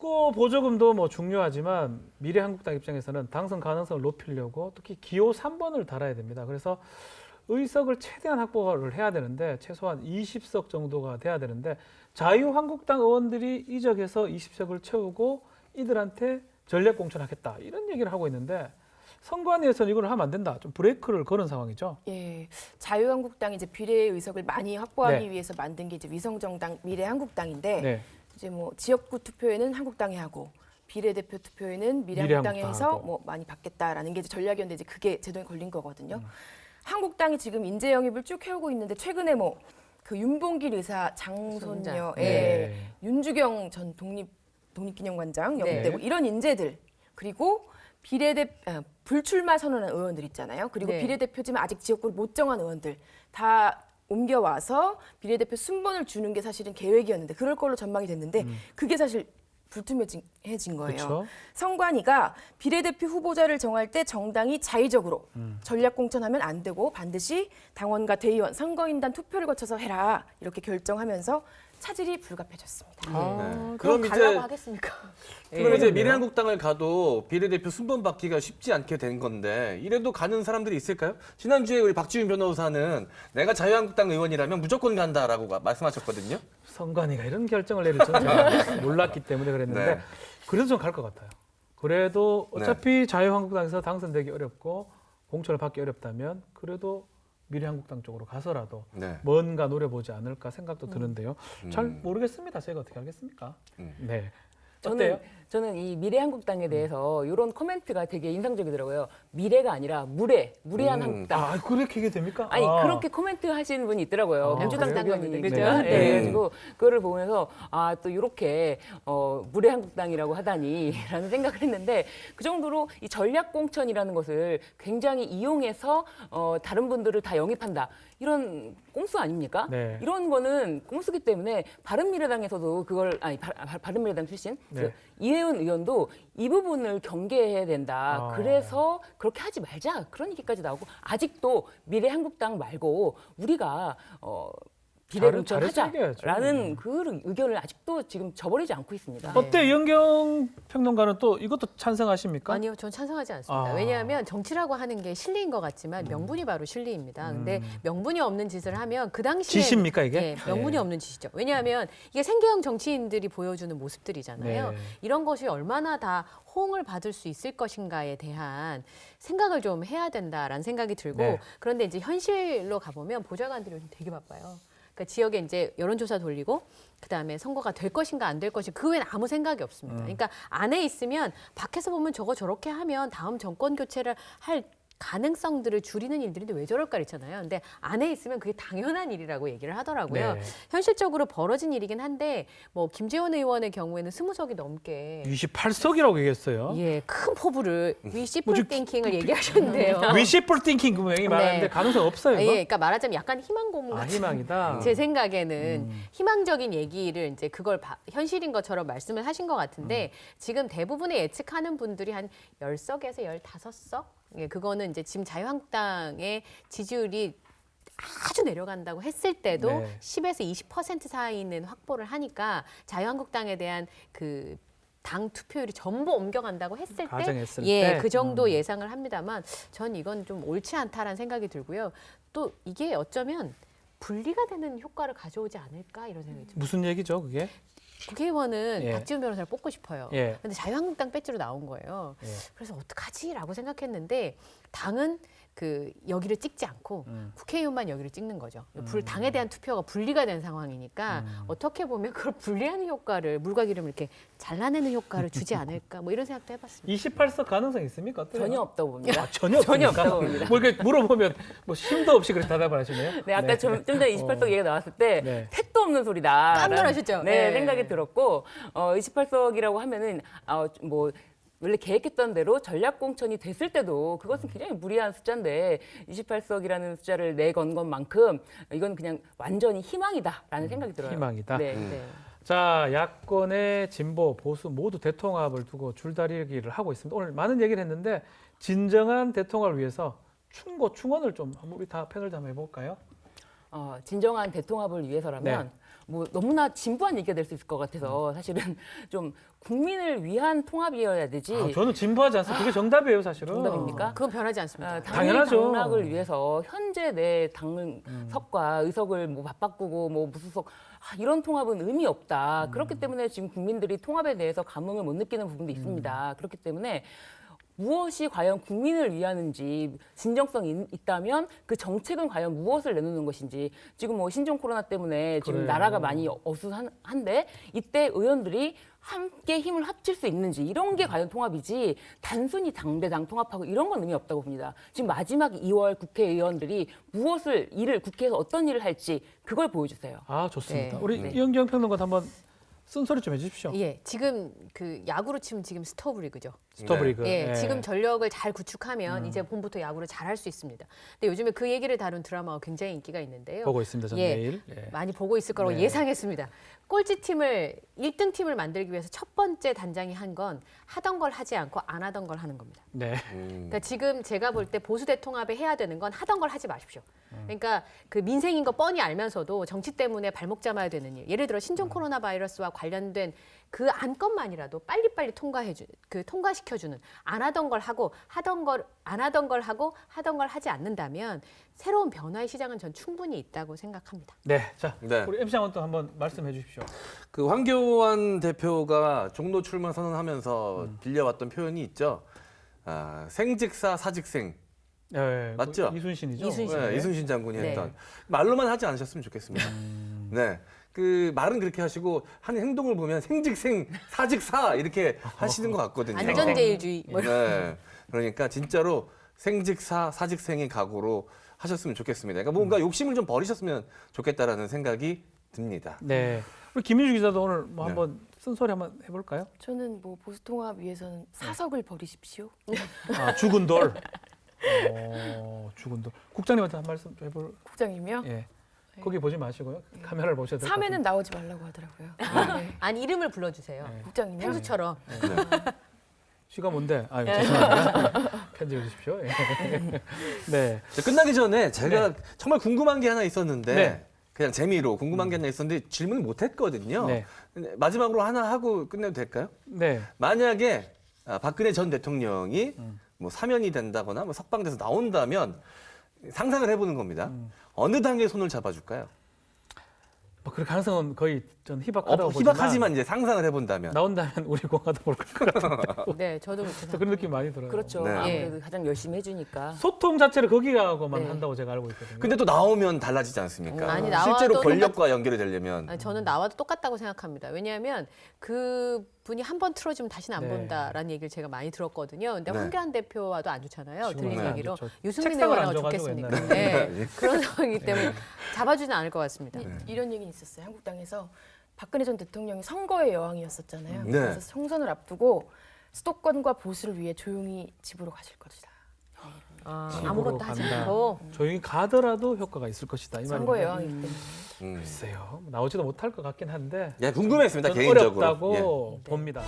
후보 보조금도 뭐 중요하지만 미래한국당 입장에서는 당선 가능성을 높이려고 특히 기호 3번을 달아야 됩니다. 그래서 의석을 최대한 확보를 해야 되는데 최소한 20석 정도가 돼야 되는데 자유한국당 의원들이 이적해서 20석을 채우고 이들한테 전략 공천하겠다 이런 얘기를 하고 있는데 선관위에서는 이걸 하면 안 된다. 좀 브레이크를 거는 상황이죠. 예, 자유한국당이 이제 비례 의석을 많이 확보하기 네. 위해서 만든 게 이제 위성정당 미래한국당인데 네. 이제 뭐 지역구 투표에는 한국당이 하고 비례대표 투표에는 미래한국당에 해서 미래한국당하고. 뭐 많이 받겠다라는 게 이제 전략이었는데 이제 그게 제도에 걸린 거거든요. 한국당이 지금 인재 영입을 쭉 해오고 있는데 최근에 뭐 그 윤봉길 의사 장손녀의 네. 윤주경 전 독립기념관장 영입되고 네. 이런 인재들 그리고 불출마 선언한 의원들 있잖아요. 그리고 네. 비례대표지만 아직 지역구를 못 정한 의원들 다 옮겨와서 비례대표 순번을 주는 게 사실은 계획이었는데 그럴 걸로 전망이 됐는데 그게 사실 불투명해진 거예요. 그쵸. 선관위가 비례대표 후보자를 정할 때 정당이 자의적으로 전략 공천하면 안 되고 반드시 당원과 대의원, 선거인단 투표를 거쳐서 해라 이렇게 결정하면서 차질이 불가피해졌습니다. 네. 그럼 그럼 가려고 이제 하겠습니까? 그럼 이제 그러네요. 미래한국당을 가도 비례대표 순번 받기가 쉽지 않게 된 건데 이래도 가는 사람들이 있을까요? 지난주에 우리 박지훈 변호사는 내가 자유한국당 의원이라면 무조건 간다라고 말씀하셨거든요. 선관위가 이런 결정을 내릴 줄은 잘 몰랐기 때문에 그랬는데 네. 그래도 좀 갈 것 같아요. 그래도 어차피 자유한국당에서 당선되기 어렵고 공천을 받기 어렵다면 그래도 미래한국당 쪽으로 가서라도 네. 뭔가 노려보지 않을까 생각도 드는데요. 잘 모르겠습니다. 저희가 어떻게 알겠습니까? 네. 어때요? 저는 이 미래한국당에 대해서 이런 코멘트가 되게 인상적이더라고요. 미래가 아니라 무례한 한국당. 아, 그렇게 얘기 됩니까? 아니 아. 그렇게 코멘트 하시는 분이 있더라고요. 아, 민주당 그래요? 당원인데 그죠? 네. 네. 그래가지고 그거를 보면서 아 또 이렇게 무례한국당이라고 하다니라는 생각을 했는데 그 정도로 이 전략 공천이라는 것을 굉장히 이용해서 다른 분들을 다 영입한다 이런 꼼수 아닙니까? 네. 이런 거는 꼼수기 때문에 바른미래당에서도 그걸 바른미래당 출신 네. 그 이혜훈 의원도 이 부분을 경계해야 된다. 아. 그래서 그렇게 하지 말자. 그런 얘기까지 나오고 아직도 미래한국당 말고 우리가 비례공천 잘해서 얘기해야죠. 하자라는 그 의견을 아직도 지금 저버리지 않고 있습니다. 어때 이은경 평론가는 또 이것도 찬성하십니까? 아니요, 전 찬성하지 않습니다. 아. 왜냐하면 정치라고 하는 게 실리인 것 같지만 명분이 바로 실리입니다. 근데 명분이 없는 짓을 하면 그 당시에 짓입니까, 이게? 예, 명분이 네. 없는 짓이죠. 왜냐하면 이게 생계형 정치인들이 보여주는 모습들이잖아요. 네. 이런 것이 얼마나 다 호응을 받을 수 있을 것인가에 대한 생각을 좀 해야 된다라는 생각이 들고 네. 그런데 이제 현실로 가보면 보좌관들이 요즘 되게 바빠요. 그러니까 지역에 이제 여론조사 돌리고 그다음에 선거가 될 것인가 안 될 것인가 그 외에는 아무 생각이 없습니다. 그러니까 안에 있으면 밖에서 보면 저렇게 하면 다음 정권 교체를 할 가능성들을 줄이는 일들인데 왜 저럴까 그랬잖아요. 근데 안에 있으면 그게 당연한 일이라고 얘기를 하더라고요. 네. 현실적으로 벌어진 일이긴 한데 뭐 김재원 의원의 경우에는 20석이 넘게 28석이라고 얘기했어요. 예, 큰 포부를 뭐 위시풀 띵킹을 얘기하셨는데요. 위시풀 띵킹 분명히 말하는데 네. 가능성 없어요. 예, 이거? 그러니까 말하자면 약간 희망 고문 아, 같은 희망이다. 제 생각에는 희망적인 얘기를 이제 그걸 현실인 것처럼 말씀을 하신 것 같은데 지금 대부분의 예측하는 분들이 한 10석에서 15석? 예, 그거는 이제 지금 자유한국당의 지지율이 아주 내려간다고 했을 때도 네. 10에서 20% 사이는 확보를 하니까 자유한국당에 대한 그 당 투표율이 전부 옮겨간다고 했을 때, 가정했을 예, 때. 그 정도 예상을 합니다만, 전 이건 좀 옳지 않다라는 생각이 들고요. 또 이게 어쩌면 분리가 되는 효과를 가져오지 않을까 이런 생각이 듭니다. 무슨 얘기죠, 그게? 국회의원은 예. 박지원 변호사를 뽑고 싶어요. 예. 근데 자유한국당 배지로 나온 거예요. 예. 그래서 어떡하지라고 생각했는데 당은 그 여기를 찍지 않고 국회의원만 여기를 찍는 거죠. 당에 대한 투표가 분리가 된 상황이니까 어떻게 보면 그걸 분리하는 효과를 물과 기름을 이렇게 잘라내는 효과를 주지 않을까 뭐 이런 생각도 해봤습니다. 28석 가능성 있습니까? 어때요? 전혀 없다고 봅니다. 아, 전혀 전혀 없습니까? 없다고 봅니다. 뭐 이렇게 물어보면 뭐 힘도 없이 그렇게 대답을 하시네요. 네, 아까 좀 전에 28석 얘기가 나왔을 때 네. 택도 없는 소리다. 깜놀하셨죠? 네, 네. 생각이 들었고 28석이라고 하면은 뭐 원래 계획했던 대로 전략 공천이 됐을 때도 그것은 굉장히 무리한 숫자인데 28석이라는 숫자를 내건 것만큼 이건 그냥 완전히 희망이다라는 생각이 들어요. 희망이다. 네. 네. 자, 야권의 진보, 보수 모두 대통합을 두고 줄다리기를 하고 있습니다. 오늘 많은 얘기를 했는데 진정한 대통합을 위해서 충원을 좀 한번 우리 다 패널 한번 해볼까요? 진정한 대통합을 위해서라면 뭐 너무나 진부한 얘기가 될 수 있을 것 같아서 사실은 좀 국민을 위한 통합이어야 되지. 아, 저는 진부하지 않습니다. 그게 정답이에요, 사실은. 정답입니까? 그건 변하지 않습니다. 당연하죠. 당락을 위해서 현재 내 당석과 의석을 뭐 맞바꾸고 뭐 무소속 이런 통합은 의미 없다. 그렇기 때문에 지금 국민들이 통합에 대해서 감흥을 못 느끼는 부분도 있습니다. 그렇기 때문에 무엇이 과연 국민을 위하는지 진정성이 있다면 그 정책은 과연 무엇을 내놓는 것인지 지금 뭐 신종 코로나 때문에 지금 그래요. 나라가 많이 어수선한데 이때 의원들이 함께 힘을 합칠 수 있는지 이런 게 과연 통합이지 단순히 당대당 통합하고 이런 건 의미 없다고 봅니다. 지금 마지막 2월 국회의원들이 무엇을 일을 국회에서 어떤 일을 할지 그걸 보여주세요. 아, 좋습니다. 네. 우리 네. 이영경 평론가 한번 쓴소리 좀 해주십시오. 예, 지금 그 야구로 치면 지금 스토브리그죠. 스토브리그. 예, 예. 지금 전력을 잘 구축하면 이제 봄부터 야구를 잘 할 수 있습니다. 근데 요즘에 그 얘기를 다룬 드라마가 굉장히 인기가 있는데요. 보고 있습니다. 저는 예, 매일. 예. 많이 보고 있을 거라고 네. 예상했습니다. 꼴찌 팀을 1등 팀을 만들기 위해서 첫 번째 단장이 한 건 하던 걸 하지 않고 안 하던 걸 하는 겁니다. 네. 그러니까 지금 제가 볼 때 보수 대통합에 해야 되는 건 하던 걸 하지 마십시오. 그러니까 그 민생인 거 뻔히 알면서도 정치 때문에 발목 잡아야 되는 일. 예를 들어 신종 코로나 바이러스와 관련된 그 안건만이라도 빨리빨리 통과시켜주는 안 하던 걸 하고 하던 걸 안 하던 걸 하고 하던 걸 하지 않는다면 새로운 변화의 시장은 전 충분히 있다고 생각합니다. 네. 자, 네. 우리 MC 장원 또 한번 말씀해 주십시오. 그 황교안 대표가 종로 출마 선언하면서 빌려왔던 표현이 있죠. 아, 생직사 사직생. 예, 맞죠? 이순신이죠. 이순신. 네, 이순신 장군이 네. 했던 말로만 하지 않으셨으면 좋겠습니다. 네. 그 말은 그렇게 하시고 한 행동을 보면 생직생 사직사 이렇게 하시는 것 같거든요. 안전제일주의. 뭐 이런. 네. 그러니까 진짜로 생직사 사직생의 각오로 하셨으면 좋겠습니다. 그러니까 뭔가 욕심을 좀 버리셨으면 좋겠다라는 생각이 듭니다. 네. 우리 김민주 기자도 오늘 뭐 네. 한번 쓴소리 한번 해볼까요? 저는 뭐 보수통합 위해서는 사석을 버리십시오. 아, 죽은 돌. 죽은 돌. 국장님한테 한 말씀 좀 해볼. 국장님이요? 예. 거기 보지 마시고요. 카메라를 보셔야 될 것 같아요. 3회는 나오지 말라고 하더라고요. 네. 아니 이름을 불러주세요. 네. 국장님이요? 펭수처럼. 시가 뭔데? 아, 죄송합니다. 편집해 주십시오. 예. 네. 자, 끝나기 전에 제가 정말 궁금한 게 하나 있었는데 네. 그냥 재미로 궁금한 게 하나 있었는데 질문을 못 했거든요. 네. 근데 마지막으로 하나 하고 끝내도 될까요? 네. 만약에 박근혜 전 대통령이 뭐 사면이 된다거나 뭐 석방돼서 나온다면 상상을 해보는 겁니다. 어느 당의 손을 잡아줄까요? 뭐 그럴 가능성은 거의 전 희박하다고 보지만 희박하지만 이제 상상을 해본다면 나온다면 우리 공화당 올것 같아요. 네, 저도 그렇게 그런 느낌 많이 들어요. 그렇죠. 네. 아무래도 가장 열심히 해주니까. 소통 자체를 거기하고만 네. 한다고 제가 알고 있거든요. 근데 또 나오면 달라지지 않습니까? 아니, 나와도 실제로 권력과 연결이 되려면 아니, 저는 나와도 똑같다고 생각합니다. 왜냐하면 그 분이 한 번 틀어주면 다시는 안 네. 본다라는 얘기를 제가 많이 들었거든요. 근데 네. 황교안 대표와도 안 좋잖아요. 지금은 들린 안 얘기로 좋죠. 유승민 책상을 안 의원하고 줘가지고 좋겠습니까? 옛날에. 네. 그런 상황이기 때문에 잡아주진 않을 것 같습니다. 이런 얘기는 있었어요. 한국당에서 박근혜 전 대통령이 선거의 여왕이었었잖아요. 네. 그래서 총선을 앞두고 수도권과 보수를 위해 조용히 집으로 가실 것이다. 집으로 아무것도 하지 간다. 않고 조용히 가더라도 효과가 있을 것이다. 이 선거의 말입니다. 여왕이기 때문에. 글쎄요. 나오지도 못할 것 같긴 한데 예, 궁금했습니다 좀 개인적으로. 어렵다고 예. 봅니다.